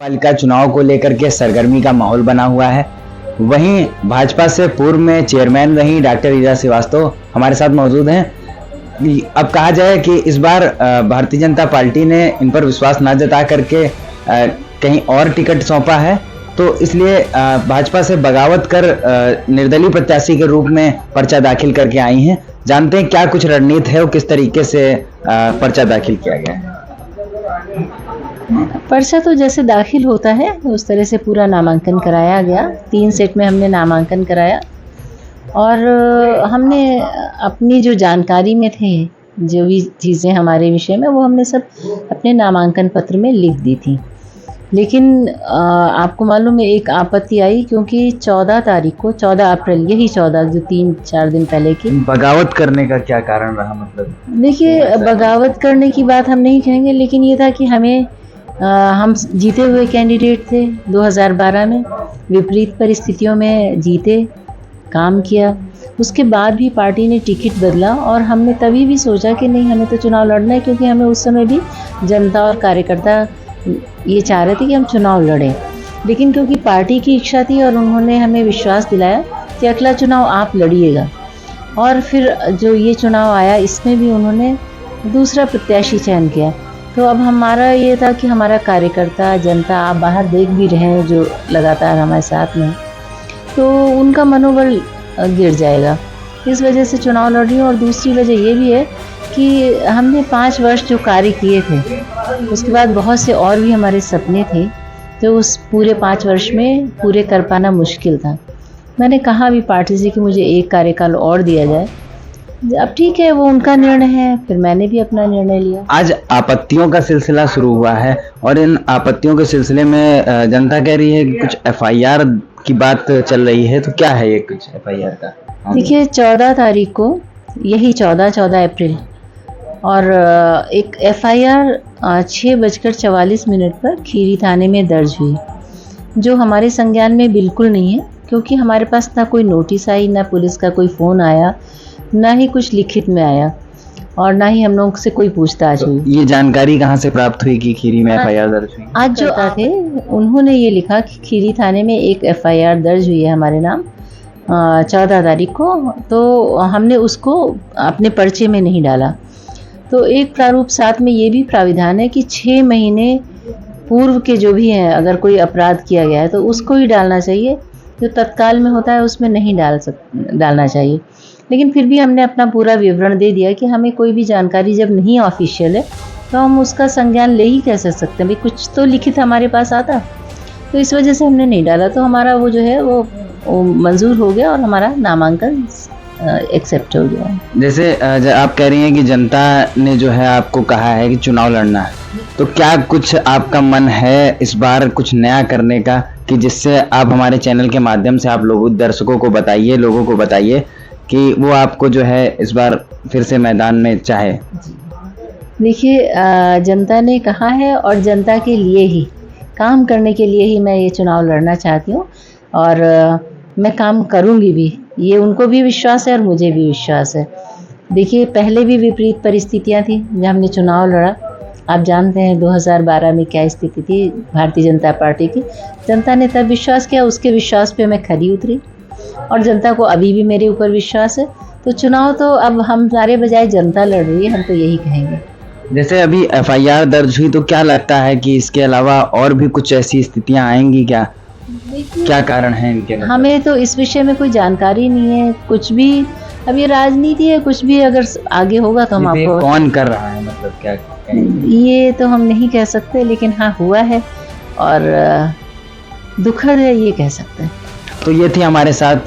पालिका चुनाव को लेकर के सरगर्मी का माहौल बना हुआ है। वहीं भाजपा से पूर्व में चेयरमैन रही डॉक्टर ईरा श्रीवास्तव हमारे साथ मौजूद हैं। अब कहा जाए कि इस बार भारतीय जनता पार्टी ने इन पर विश्वास न जता करके कहीं और टिकट सौंपा है, तो इसलिए भाजपा से बगावत कर निर्दलीय प्रत्याशी के रूप में पर्चा दाखिल करके आई हैं। जानते हैं क्या कुछ रणनीति है और किस तरीके से पर्चा दाखिल किया गया है। पर्चा तो जैसे दाखिल होता है उस तरह से पूरा नामांकन कराया गया। 3 सेट में हमने नामांकन कराया और हमने अपनी जो जानकारी में थे, जो भी चीज़ें हमारे विषय में, वो हमने सब अपने नामांकन पत्र में लिख दी थी। लेकिन आपको मालूम है एक आपत्ति आई, क्योंकि 14 तारीख को 14 अप्रैल, यही 14 जो 3-4 दिन पहले की बगावत करने का क्या कारण रहा? मतलब देखिए, बगावत करने की बात हम नहीं कहेंगे, लेकिन ये था कि हम जीते हुए कैंडिडेट थे। 2012 में विपरीत परिस्थितियों में जीते, काम किया, उसके बाद भी पार्टी ने टिकट बदला और हमने तभी भी सोचा कि नहीं, हमें तो चुनाव लड़ना है, क्योंकि हमें उस समय भी जनता और कार्यकर्ता ये चाह रहे थे कि हम चुनाव लड़ें। लेकिन क्योंकि पार्टी की इच्छा थी और उन्होंने हमें विश्वास दिलाया कि अगला चुनाव आप लड़िएगा, और फिर जो ये चुनाव आया इसमें भी उन्होंने दूसरा प्रत्याशी चयन किया। तो अब हमारा ये था कि हमारा कार्यकर्ता, जनता, आप बाहर देख भी रहे हैं जो लगातार हमारे साथ में, तो उनका मनोबल गिर जाएगा। इस वजह से चुनाव लड़ रही हूँ। और दूसरी वजह ये भी है कि हमने 5 वर्ष जो कार्य किए थे, उसके बाद बहुत से और भी हमारे सपने थे, तो उस पूरे 5 वर्ष में पूरे कर पाना मुश्किल था। मैंने कहा भी पार्टी से कि मुझे एक कार्यकाल और दिया जाए। अब ठीक है, वो उनका निर्णय है, फिर मैंने भी अपना निर्णय लिया। आज आपत्तियों का सिलसिला शुरू हुआ है और इन आपत्तियों के सिलसिले में जनता कह रही है कि कुछ FIR की बात चल रही है, तो क्या है ये कुछ FIR का? देखिए, 14 तारीख को, यही 14 अप्रैल, और एक FIR 6:44 पर खीरी थाने में दर्ज हुई, जो हमारे संज्ञान में बिल्कुल नहीं है, क्योंकि हमारे पास ना कोई नोटिस आई, ना पुलिस का कोई फ़ोन आया, ना ही कुछ लिखित में आया, और ना ही हम लोग से कोई पूछताछ हुई। ये जानकारी कहाँ से प्राप्त हुई कि खीरी में FIR दर्ज हुई? आज जो थे उन्होंने ये लिखा कि खीरी थाने में एक FIR दर्ज हुई है हमारे नाम 14 तारीख को, तो हमने उसको अपने पर्चे में नहीं डाला। तो एक प्रारूप साथ में ये भी प्राविधान है कि 6 महीने पूर्व के जो भी हैं, अगर कोई अपराध किया गया है तो उसको ही डालना चाहिए, जो तत्काल में होता है उसमें नहीं डालना चाहिए। लेकिन फिर भी हमने अपना पूरा विवरण दे दिया कि हमें कोई भी जानकारी जब नहीं ऑफिशियल है तो हम उसका संज्ञान ले ही कैसे सकते हैं, भाई कुछ तो लिखित हमारे पास आता। तो इस वजह से हमने नहीं डाला, तो हमारा वो जो है वो मंजूर हो गया और हमारा नामांकन एक्सेप्ट हो गया। जैसे आप कह रही हैं कि जनता ने जो है आपको कहा है कि चुनाव लड़ना है, तो क्या कुछ आपका मन है इस बार कुछ नया करने का, कि जिससे आप हमारे चैनल के माध्यम से आप दर्शकों को बताइए, लोगों को बताइए कि वो आपको जो है इस बार फिर से मैदान में चाहे? देखिए, जनता ने कहा है और जनता के लिए ही काम करने के लिए ही मैं ये चुनाव लड़ना चाहती हूँ, और मैं काम करूँगी भी, ये उनको भी विश्वास है और मुझे भी विश्वास है। देखिए, पहले भी विपरीत परिस्थितियाँ थी जब हमने चुनाव लड़ा। आप जानते हैं 2012 में क्या स्थिति थी भारतीय जनता पार्टी की। जनता ने तब विश्वास किया, उसके विश्वास पे मैं खरी उतरी, और जनता को अभी भी मेरे ऊपर विश्वास है। तो चुनाव तो अब हमारे बजाय जनता लड़ रही है, हम तो यही कहेंगे। जैसे अभी FIR दर्ज हुई, तो क्या लगता है कि इसके अलावा और भी कुछ ऐसी स्थितियां आएंगी क्या? क्या कारण है इनके? हमें तो इस विषय में कोई जानकारी नहीं है, कुछ भी। अब ये राजनीति है, कुछ भी अगर आगे होगा तो हम आपको। कौन कर रहा है, मतलब क्या ये तो हम नहीं कह सकते, लेकिन हाँ हुआ है और दुखद है, ये कह सकते हैं। तो ये थी हमारे साथ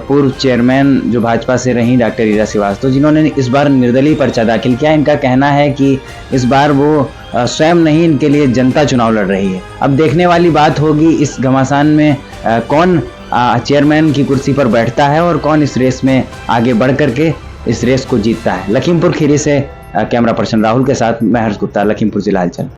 पूर्व चेयरमैन जो भाजपा से रही डॉक्टर ईरा श्रीवास्तव, जिन्होंने इस बार निर्दलीय पर्चा दाखिल किया। इनका कहना है कि इस बार वो स्वयं नहीं, इनके लिए जनता चुनाव लड़ रही है। अब देखने वाली बात होगी इस घमासान में कौन चेयरमैन की कुर्सी पर बैठता है और कौन इस रेस में आगे बढ़ करके इस रेस को जीतता है। लखीमपुर खीरी से कैमरा पर्सन राहुल के साथ मैं हर्ष गुप्ता, लखीमपुर जिला हलचल।